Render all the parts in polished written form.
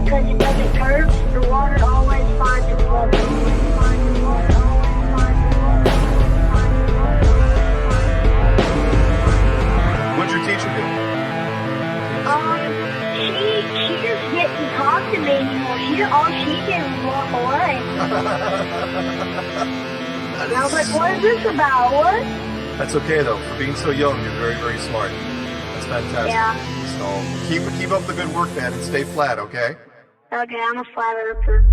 because it doesn't curve. The water always finds its level. What'd your teacher do? She just didn't talk to me anymore. All she did was walk away. And I was like, what is this about? What? That's okay though. For being so young, you're very, very smart. That's fantastic. Yeah. So keep up the good work, man, and stay flat, okay? Okay, I'm a flat earther.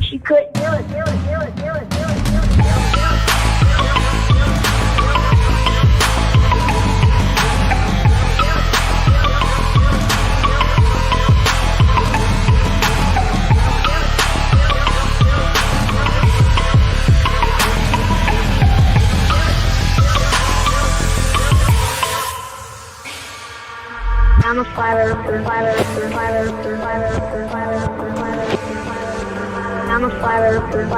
She couldn't do it. I'm a flat earther. I'm a flat earther.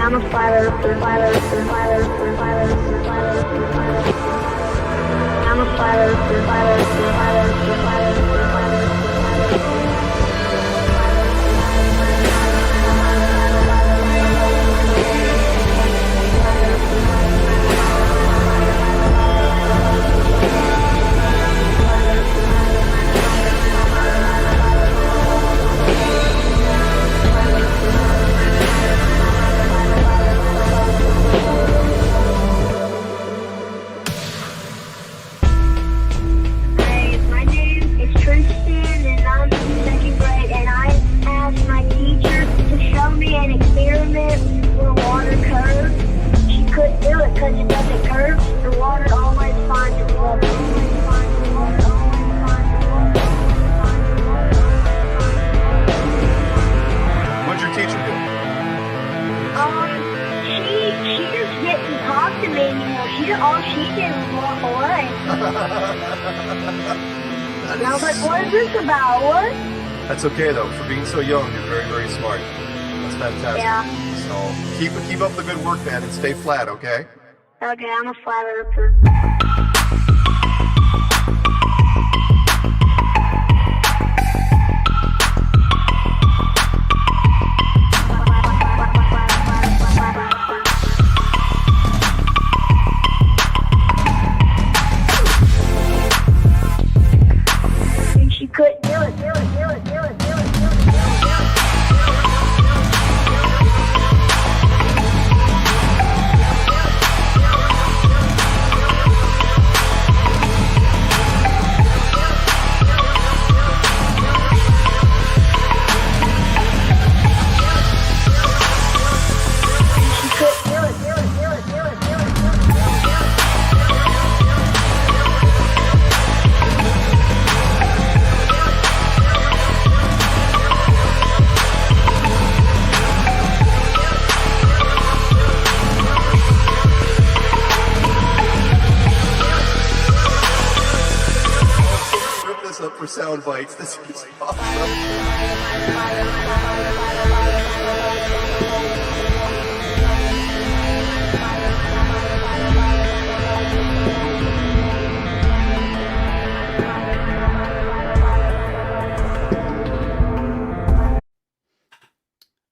I'm a flat earther. I'm a flat earther. Hey, my name is Tristan and I'm in second grade, and I asked my teacher to show me an experiment where water curves. She couldn't do it because it doesn't curve. The water always finds its level. What'd your teacher do? She just didn't talk to me anymore. All she did was walk away. And I was like, what is this about? What? That's okay though. For being so young, you're very, very smart. That's fantastic. Yeah. So keep up the good work, man, and stay flat, okay? Okay, I'm a flat earther. She couldn't do it. Up for sound bites. This is awesome.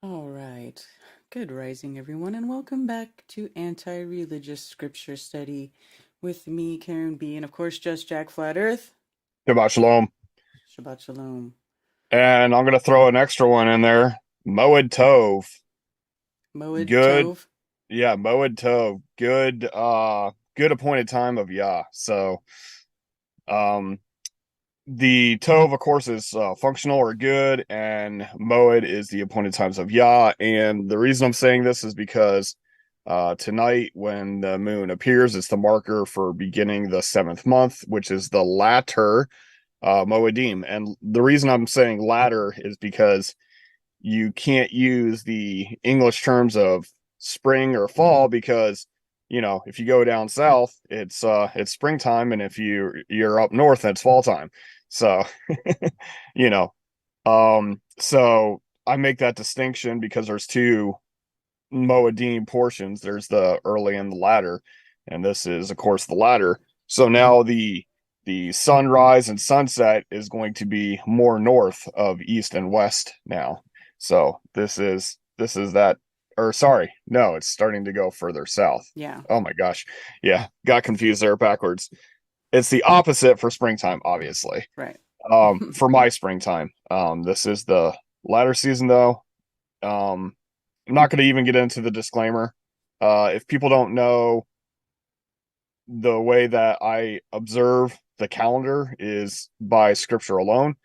All right. Good rising, everyone, and welcome back to Anti-Religious Scripture Study with me, Karen B, and of course, Just Jack Flat Earth. Shabbat Shalom. Shabbat Shalom. And I'm going to throw an extra one in there. Moed Tov. Moed Good. Tov. Yeah, Moed Tov. Good appointed time of Yah. So the Tov, of course, is functional or good, and Moed is the appointed times of Yah. And the reason I'm saying this is because tonight, when the moon appears, it's the marker for beginning the 7th month, which is the latter Moedim. And the reason I'm saying latter is because you can't use the English terms of spring or fall, because if you go down south, it's springtime, and if you're up north, it's fall time. So, you know, so I make that distinction because there's two Moediym portions. There's the early and the latter, and this is, of course, the latter. So now the sunrise and sunset is going to be more north of east and west now. So this is that, or sorry, no, it's starting to go further south. Yeah. Oh my gosh. Yeah, got confused there backwards. It's the opposite for springtime, obviously. Right. For my springtime. This is the latter season though. I'm not going to even get into the disclaimer. If people don't know, the way that I observe the calendar is by scripture alone.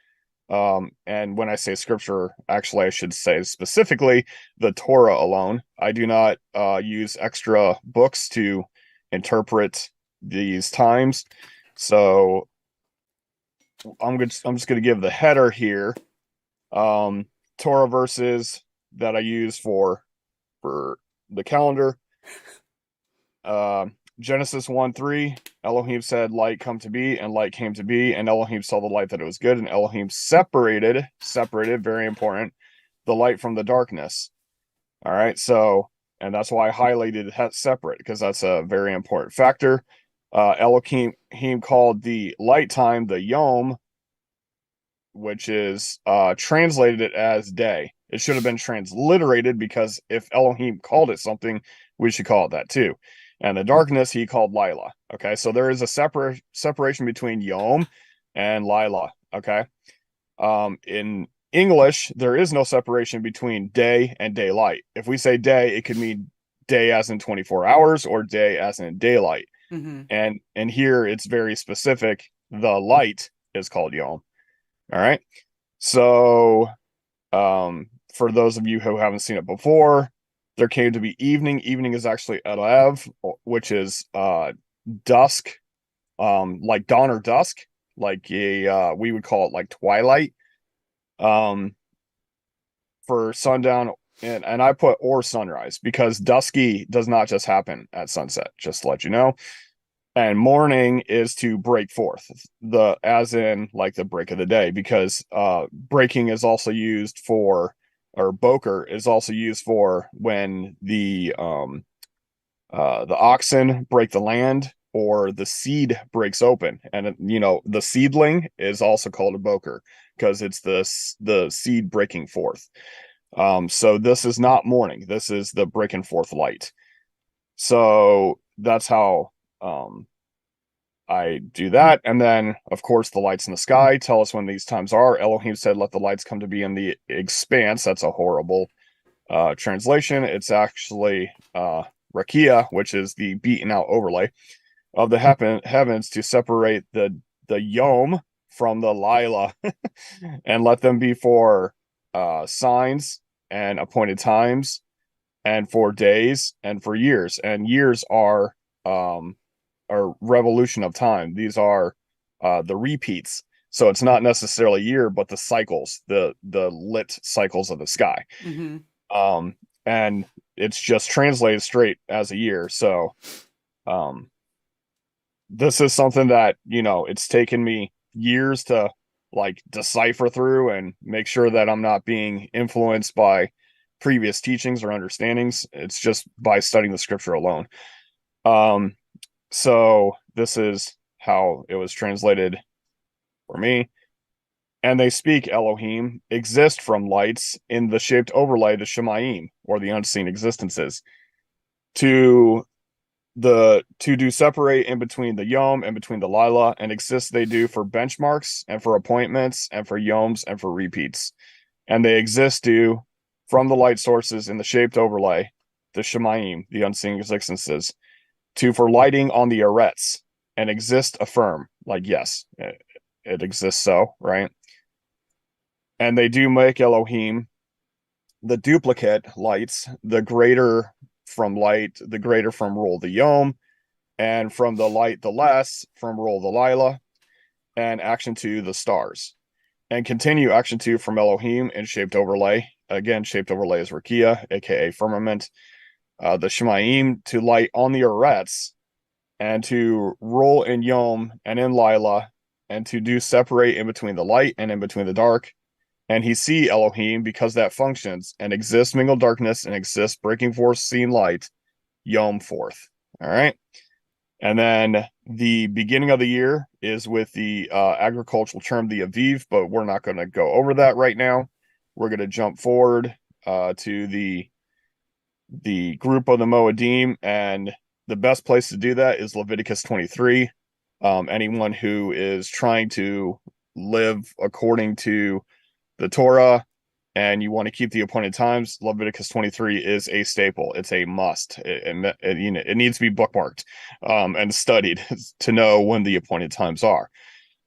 And when I say scripture, actually, I should say specifically the Torah alone. I do not use extra books to interpret these times. So I'm just going to give the header here. Torah verses that I use for the calendar. Genesis 1:3, Elohim said, light come to be, and light came to be, and Elohim saw the light that it was good, and Elohim separated, very important, the light from the darkness. All right, so, and that's why I highlighted separate, because that's a very important factor. Elohim called the light time the Yom, which is translated it as day. It should have been transliterated, because if Elohim called it something, we should call it that too. And the darkness he called Lila. Okay, so there is a separation between Yom and Lila. Okay, in English, there is no separation between day and daylight. If we say day, it could mean day as in 24 hours or day as in daylight. Mm-hmm. And here it's very specific. The light is called Yom. All right, so for those of you who haven't seen it before, there came to be evening. Evening is actually Elev, which is dusk, like dawn or dusk, like we would call it like twilight. For sundown, and I put or sunrise, because dusky does not just happen at sunset, just to let you know. And morning is to break forth, as in like the break of the day, because breaking is also used for, or boker is also used for when the oxen break the land, or the seed breaks open. And the seedling is also called a boker, because it's the seed breaking forth. So this is not morning, this is the breaking forth light. So that's how I do that. And then, of course, the lights in the sky tell us when these times are. Elohim said, let the lights come to be in the expanse. That's a horrible translation. It's actually Rakia, which is the beaten out overlay of the heavens, to separate the Yom from the Lila and let them be for signs and appointed times, and for days, and for years. And years are revolution of time. These are the repeats. So it's not necessarily year, but the cycles, the lit cycles of the sky. Mm-hmm. And it's just translated straight as a year. So this is something that, it's taken me years to like decipher through and make sure that I'm not being influenced by previous teachings or understandings. It's just by studying the scripture alone. So this is how it was translated for me. And they speak, Elohim, exist from lights in the shaped overlay, the Shemayim, or the unseen existences, to do separate in between the Yom and between the Lila, and exist they do for benchmarks and for appointments and for Yoms and for repeats. And they exist due from the light sources in the shaped overlay, the Shemayim, the unseen existences, to for lighting on the arets, and exist affirm, like yes, it exists, so right. And they do make Elohim the duplicate lights, the greater from light, the greater from rule the Yom, and from the light the less from rule the Lila, and action 2 the stars, and continue action 2 from Elohim in shaped overlay. Again, shaped overlay is Rakia, aka firmament. the Shemayim to light on the arets, and to roll in Yom and in Lila, and to do separate in between the light and in between the dark. And he see Elohim, because that functions and exists mingled darkness and exists breaking forth seen light, Yom forth. All right. And then the beginning of the year is with the agricultural term, the Aviv, but we're not going to go over that right now. We're going to jump forward to the group of the Moediym, and the best place to do that is Leviticus 23. Anyone who is trying to live according to the Torah and you want to keep the appointed times, Leviticus 23 is a staple. It's a must. It needs to be bookmarked and studied to know when the appointed times are.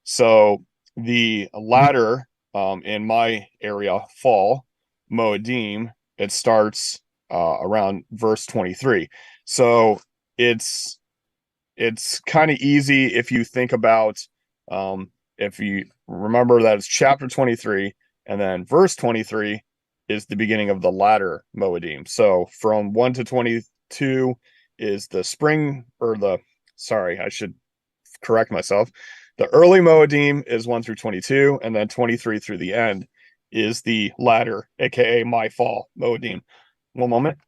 So the latter, in my area, fall, Moediym, it starts around verse 23. So it's kind of easy if you think about, if you remember that it's chapter 23, and then verse 23 is the beginning of the latter Moediym. So from 1 to 22 is the spring, or I should correct myself. The early Moediym is 1 through 22, and then 23 through the end is the latter, aka my fall Moediym. One moment.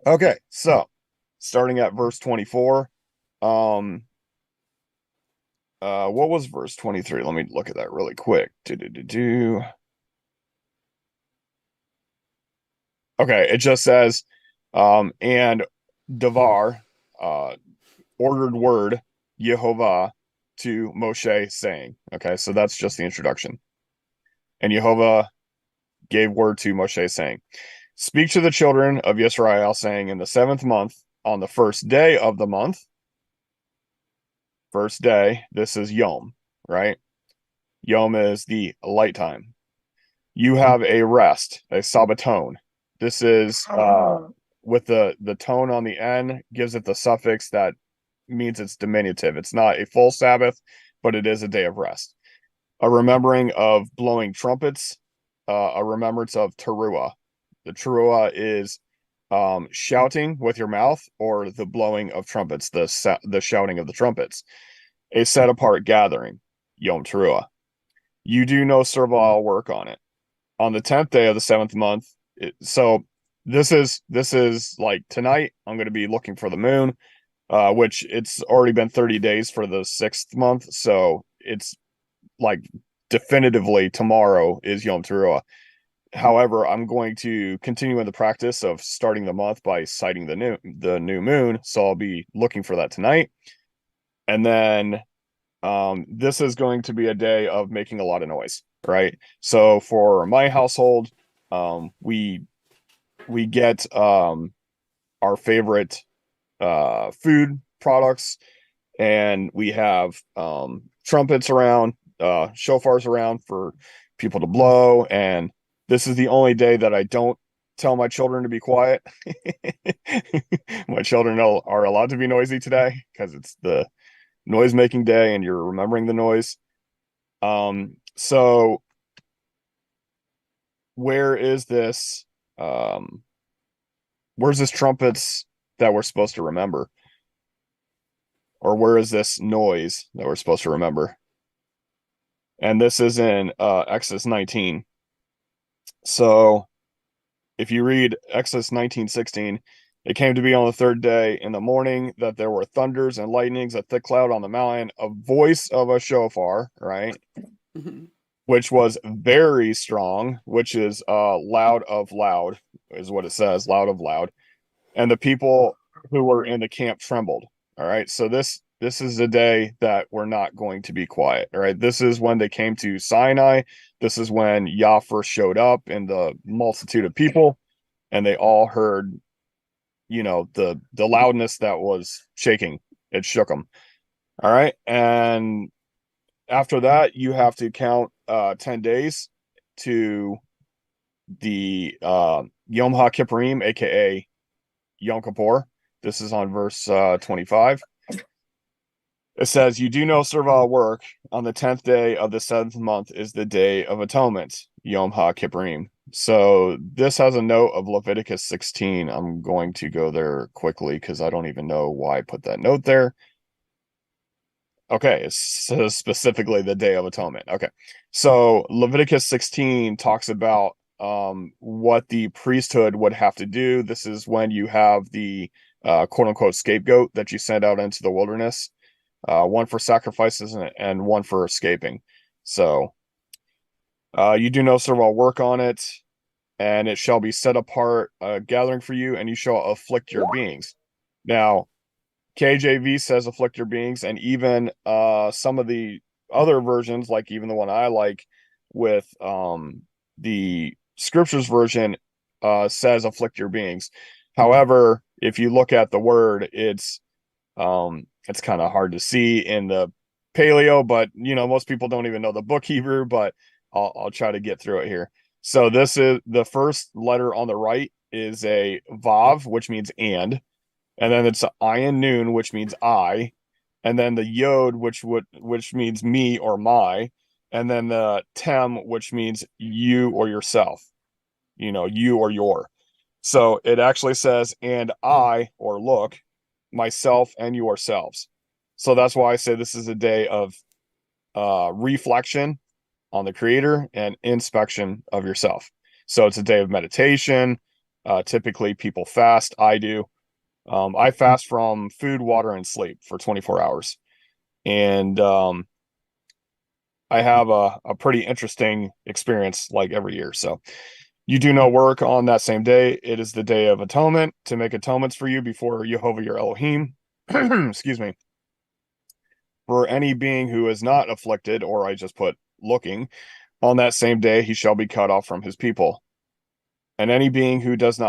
Okay, so starting at verse 24, what was verse 23? Let me look at that really quick. Okay, it just says, and Davar, ordered word, Yehovah, to Moshe, saying. Okay, so that's just the introduction. And Yehovah gave word to Moshe, saying, speak to the children of Yisrael, saying, in the 7th month, on the 1st day of the month, first day, this is Yom, right? Yom is the light time. You have a rest, a Sabbaton. This is with the tone on the end, gives it the suffix that means it's diminutive. It's not a full Sabbath, but it is a day of rest. A remembering of blowing trumpets, a remembrance of teruah. The teruah is shouting with your mouth, or the blowing of trumpets, the shouting of the trumpets. A set apart gathering, Yom Teruah. You do no servile work on it. On the 10th day of the 7th month, so this is like tonight, I'm going to be looking for the moon, which it's already been 30 days for the 6th month, so it's like definitively tomorrow is Yom Teruah. However, I'm going to continue in the practice of starting the month by sighting the new moon, so I'll be looking for that tonight. And then this is going to be a day of making a lot of noise, right? So for my household, we get our favorite food products, and we have trumpets around, shofars around for people to blow. And this is the only day that I don't tell my children to be quiet. My children are allowed to be noisy today because it's the noise making day and you're remembering the noise. So where's this trumpets that we're supposed to remember? Or where is this noise that we're supposed to remember? And this is in Exodus 19. So if you read Exodus 19:16, it came to be on the 3rd day in the morning that there were thunders and lightnings, a thick cloud on the mountain, a voice of a shofar, right? Mm-hmm. Which was very strong, which is loud of loud, is what it says, loud of loud. And the people who were in the camp trembled. All right. So this is the day that we're not going to be quiet. All right. This is when they came to Sinai. This is when Yah first showed up in the multitude of people, and they all heard, the loudness that was shaking. It shook them. All right. And after that, you have to count 10 days to the Yom HaKippurim, aka Yom Kippur. This is on verse 25. It says, you do no servile work. On the 10th day of the 7th month is the day of atonement, Yom HaKippurim. So this has a note of Leviticus 16. I'm going to go there quickly because I don't even know why I put that note there. Okay, it says specifically the Day of Atonement. Okay, so Leviticus 16 talks about what the priesthood would have to do. This is when you have the quote unquote scapegoat that you send out into the wilderness, one for sacrifices and one for escaping. So you do no servile work on it, and it shall be set apart, gathering for you, and you shall afflict your beings. Now, KJV says afflict your beings, and even some of the other versions, like even the one I like with the scriptures version, says afflict your beings. However, if you look at the word, it's kind of hard to see in the paleo, but most people don't even know the book Hebrew, but I'll try to get through it here. So this is the first letter on the right is a vav, which means and then it's ayin noon, which means I, and then the yod, which means me or my, and then the tem, which means you or yourself, you or your. So it actually says, and I, or look, myself and yourselves. So that's why I say this is a day of reflection on the Creator and inspection of yourself. So it's a day of meditation. Typically, people fast. I do. I fast from food, water, and sleep for 24 hours. And I have a pretty interesting experience like every year. So you do no work on that same day. It is the Day of Atonement to make atonements for you before Jehovah your Elohim. Excuse me. For any being who is not afflicted, or I just put looking, on that same day he shall be cut off from his people. And any being who does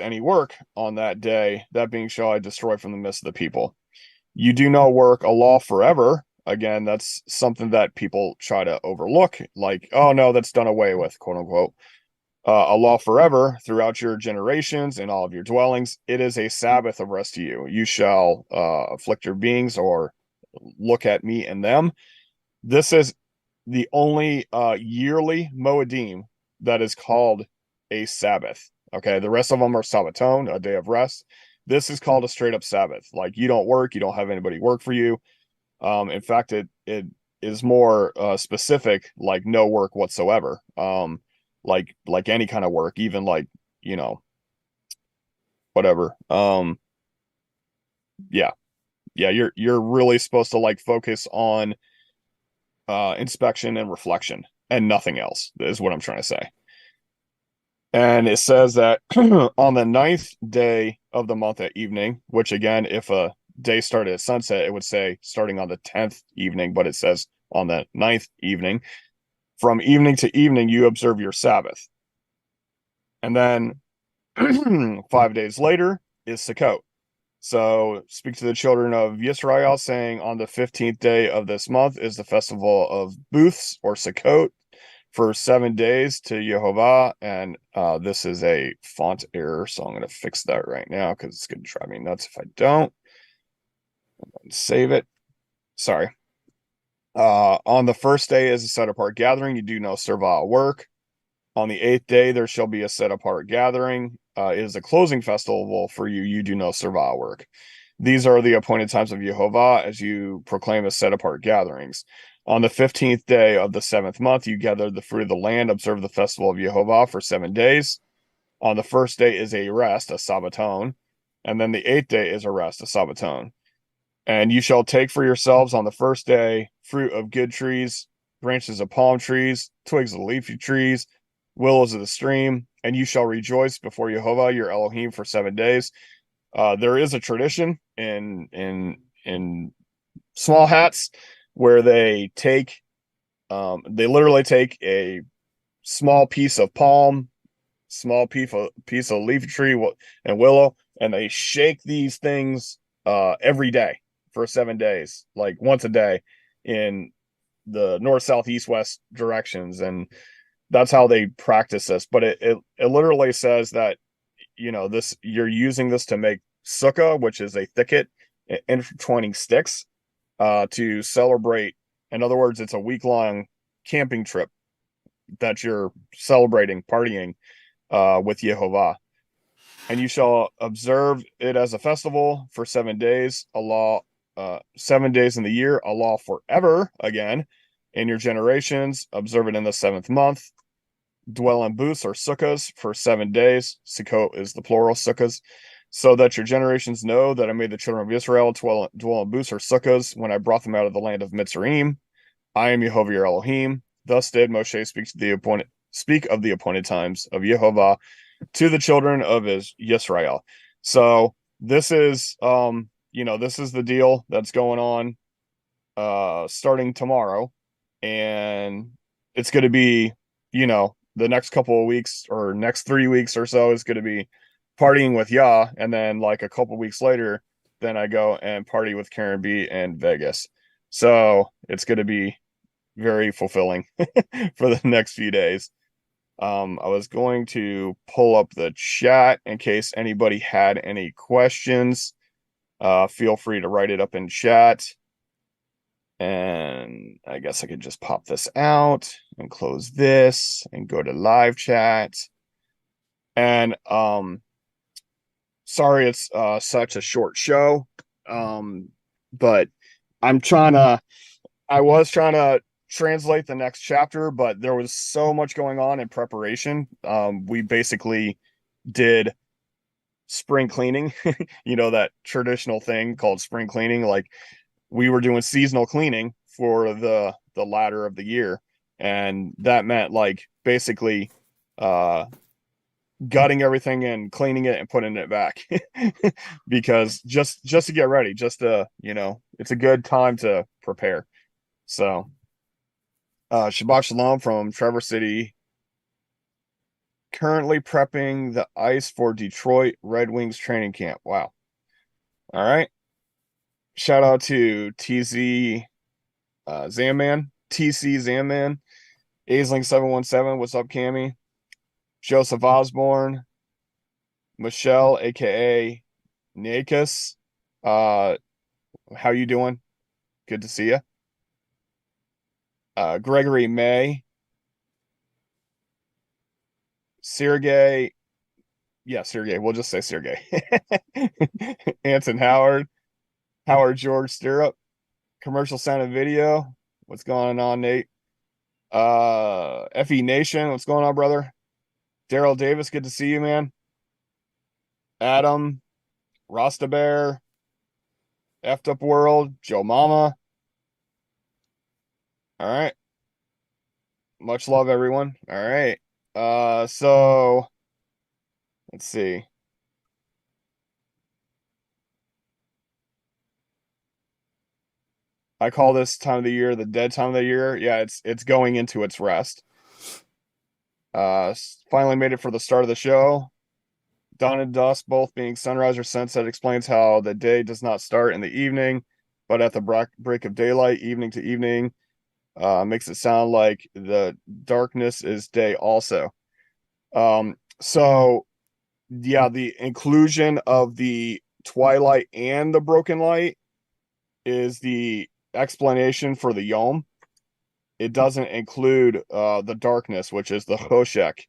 any work on that day, that being shall I destroy from the midst of the people. You do no work, a law forever. Again, that's something that people try to overlook, like, oh no, that's done away with, quote unquote. A law forever throughout your generations and all of your dwellings. It is a Sabbath of rest to you. You shall afflict your beings or look at me and them. This is the only yearly Moediym that is called a Sabbath. Okay, the rest of them are Sabbaton, a day of rest. This is called a straight up Sabbath. Like you don't work, you don't have anybody work for you. In fact, it is more specific, like no work whatsoever. Like any kind of work, even like whatever. Yeah, you're really supposed to like focus on inspection and reflection and nothing else is what I'm trying to say. And it says that on the 9th day of the month at evening, which again, if a day started at sunset, it would say starting on the 10th evening, but it says on the 9th evening. From evening to evening, you observe your Sabbath. And then 5 days later is Sukkot. So speak to the children of Yisrael, saying on the 15th day of this month is the festival of booths or Sukkot for 7 days to Yehovah. And this is a font error, so I'm going to fix that right now because it's going to drive me nuts if I don't. Save it. Sorry. On the first day is a set apart gathering. You do no servile work. On the 8th day, there shall be a set apart gathering. It is a closing festival for you. You do no servile work. These are the appointed times of Yehovah as you proclaim as set apart gatherings. On the 15th day of the 7th month, you gather the fruit of the land, observe the festival of Yehovah for 7 days. On the first day is a rest, a Sabbaton. And then the 8th day is a rest, a Sabbaton. And you shall take for yourselves on the first day fruit of good trees, branches of palm trees, twigs of leafy trees, willows of the stream, and you shall rejoice before Yehovah your Elohim for 7 days. There is a tradition in small hats where they literally take a small piece of palm, small piece of leafy tree and willow, and they shake these things every day for 7 days, like once a day in the north, south, east, west directions. And that's how they practice this. But it literally says that, you're using this to make sukkah, which is a thicket intertwining sticks, to celebrate. In other words, it's a week-long camping trip that you're celebrating, partying with Yehovah. And you shall observe it as a festival for 7 days, a law, 7 days in the year, a law forever again in your generations. Observe it in the 7th month. Dwell in booths or sukkahs for 7 days. Sukkot is the plural, sukkahs. So that your generations know that I made the children of Israel dwell in booths or sukkahs when I brought them out of the land of Mitzrayim. I am Yehovah your Elohim. Thus did Moshe speak of the appointed times of Yehovah to the children of Israel. So this is this is the deal that's going on starting tomorrow, and it's going to be, the next couple of weeks or next 3 weeks or so is going to be partying with Yah, and then like a couple weeks later, then I go and party with Karen B in Vegas. So it's going to be very fulfilling for the next few days. I was going to pull up the chat in case anybody had any questions. Feel free to write it up in chat. And I guess I could just pop this out and close this and go to live chat. And sorry it's such a short show. But I was trying to translate the next chapter, but there was so much going on in preparation. We basically did spring cleaning, that traditional thing called spring cleaning. Like, we were doing seasonal cleaning for the latter of the year, and that meant like basically gutting everything and cleaning it and putting it back because just to get ready, just to, it's a good time to prepare. So Shabbat Shalom from Traverse City. Currently prepping the ice for Detroit Red Wings training camp. Wow. All right. Shout out to TC Zamman, TC Zamman, Aisling 717. What's up, Cammy? Joseph Osborne, Michelle, aka Nakus. How you doing? Good to see you. Gregory May, Sergey. Yeah, Sergey. We'll just say Sergey. Anson Howard. Howard George Stirrup, Commercial Sound and Video. What's going on, Nate? FE Nation, what's going on, brother? Daryl Davis, good to see you, man. Adam, Rasta Bear, Effed Up World, Joe Mama. All right. Much love, everyone. All right. So let's see. I call this time of the year the dead time of the year. Yeah, it's going into its rest. Finally made it for the start of the show. Dawn and dusk, both being sunrise or sunset, explains how the day does not start in the evening, but at the break of daylight, evening to evening, makes it sound like the darkness is day also. So yeah, the inclusion of the twilight and the broken light is the explanation for the Yom. It doesn't include the darkness, which is the Choshek.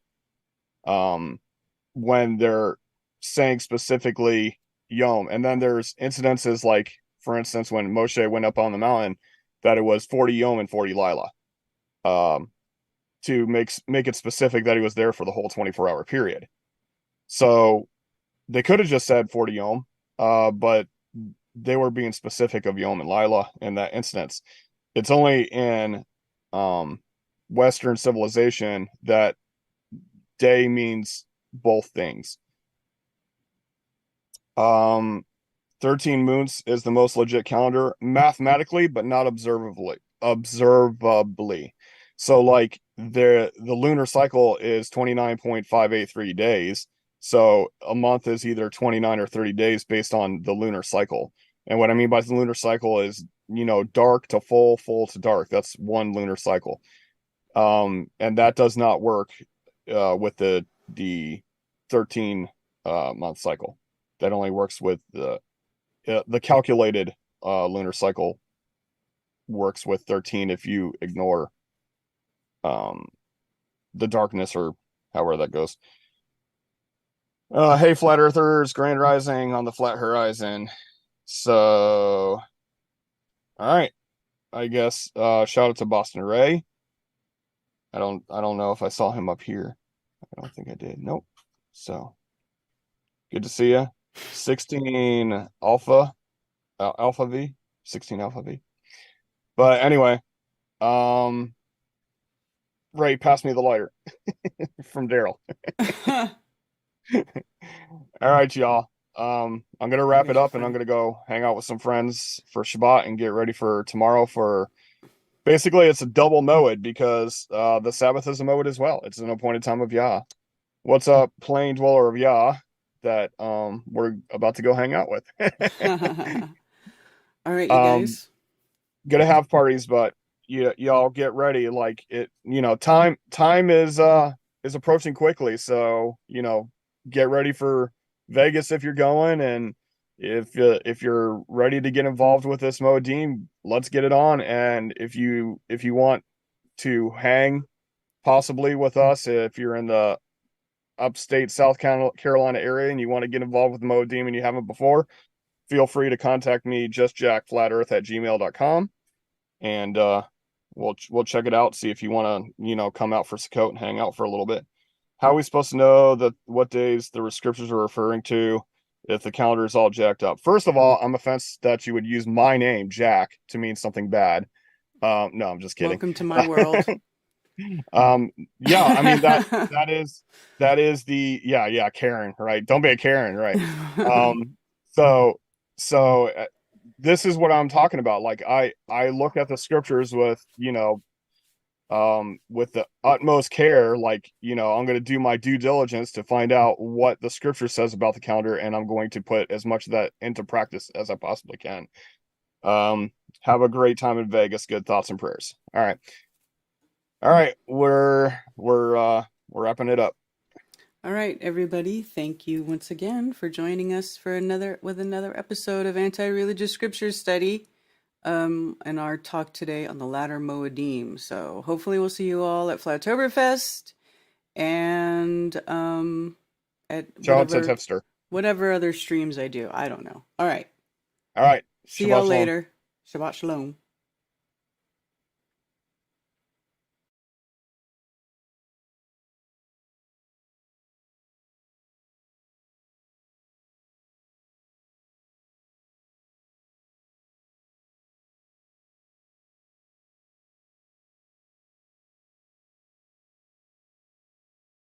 When they're saying specifically Yom. And then there's incidences like, for instance, when Moshe went up on the mountain, that it was 40 Yom and 40 Lila. To make it specific that he was there for the whole 24-hour period. So they could have just said 40 Yom, but they were being specific of Yom and Lila in that instance. It's only in Western civilization that day means both things. 13 moons is the most legit calendar mathematically, but not observably. So like the lunar cycle is 29.583 days. So a month is either 29 or 30 days based on the lunar cycle. And what I mean by the lunar cycle is, dark to full, full to dark. That's one lunar cycle. And that does not work with the 13 month cycle. That only works with the calculated lunar cycle works with 13 if you ignore the darkness, or however that goes. Hey, flat earthers, grand rising on the flat horizon. So, all right, I guess shout out to Boston Ray. I don't know if I saw him up here. I don't think I did. Nope. So good to see you. 16 Alpha Alpha V, 16 Alpha V. But anyway, Ray, pass me the lighter from Daryl. All right, y'all. I'm gonna wrap it up, and I'm gonna go hang out with some friends for Shabbat and get ready for tomorrow. For basically, it's a double Moed because the Sabbath is a Moed as well. It's an appointed time of Yah. What's up, plain dweller of Yah that we're about to go hang out with? All right, you guys. Gonna have parties, but y'all get ready. Like it, time is approaching quickly, so get ready for Vegas if you're going, and if you're ready to get involved with this Moediym, let's get it on. And if you want to hang possibly with us, if you're in the upstate South Carolina area and you want to get involved with Moediym and you haven't before, feel free to contact me, justjackflatearth@gmail.com, and we'll check it out, see if you want to come out for Sukkot and hang out for a little bit. How are we supposed to know what days the scriptures are referring to if the calendar is all jacked up? First of all, I'm offended that you would use my name, Jack, to mean something bad. No, I'm just kidding. Welcome to my world. Yeah, I mean that is the Karen, right? Don't be a Karen, right? So this is what I'm talking about. Like I look at the scriptures with with the utmost care. Like I'm going to do my due diligence to find out what the scripture says about the calendar, and I'm going to put as much of that into practice as I possibly can. Have a great time in Vegas. Good thoughts and prayers. All right, we're wrapping it up. All right, everybody. Thank you once again for joining us for another episode of Anti-Religious Scripture Study, and our talk today on the latter Moediym. So hopefully we'll see you all at Flattoberfest and at whatever other streams I do. I don't know. All right. All right. See y'all later. Shabbat shalom.